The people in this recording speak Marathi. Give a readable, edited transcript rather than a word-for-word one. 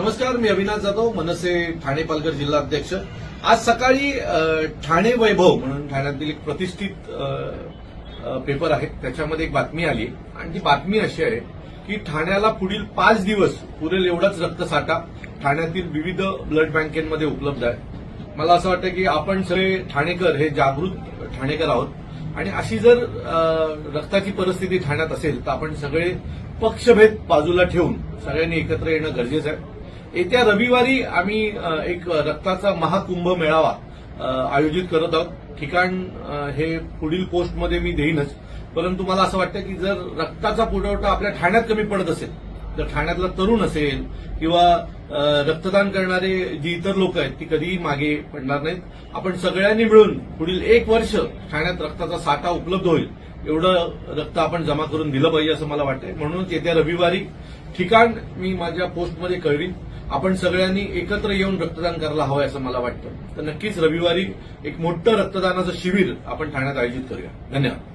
नमस्कार, मी अविनाश जाधव, मनसे ठाणे पालघर जिल्हाध्यक्ष। आज सकाळी ठाणे वैभव म्हणून ठाण्यातील एक प्रतिष्ठित पेपर आहे, त्याच्यामध्ये एक बातमी आली आणि ती बातमी अशी आहे की ठाण्याला पुढील 5 दिवस पुरेल एवढाच रक्तसाठा ठाण्यातील विविध ब्लड बँकेमध्ये उपलब्ध आहे। मला असं वाटतं की आपण सगळे ठाणेकर हे जागृत ठाणेकर आहोत आणि अशी जर रक्ताची परिस्थिती ठाण्यात असेल तर आपण सगळे पक्षभेद बाजूला ठेवून सगळ्यांनी एकत्र येणं गरजेचं आहे। येत्या रविवारी आम्ही एक रक्ताचा महाकुंभ मेळावा आयोजित करत आहोत। ठिकाण हे पुढील पोस्टमध्ये मी देईनच, परंतु मला असं वाटतं की जर रक्ताचा पुरवठा आपल्या ठाण्यात कमी पडत असेल, जर ठाण्यातला तरुण असेल किंवा रक्तदान करणारे जी इतर लोक आहेत ती कधीही मागे पडणार नाहीत। आपण सगळ्यांनी मिळून पुढील 1 वर्ष ठाण्यात रक्ताचा साठा उपलब्ध होईल एवढं रक्त आपण जमा करून दिलं पाहिजे असं मला वाटतंय। म्हणूनच येत्या रविवारी ठिकाण मी माझ्या पोस्टमध्ये कळवीन। आपण सगळ्यांनी एकत्र येऊन रक्तदान करायला हवं असं मला वाटतं। तर नक्कीच रविवारी एक मोठं रक्तदानाचं शिबिर आपण ठाण्यात आयोजित करूया। धन्यवाद।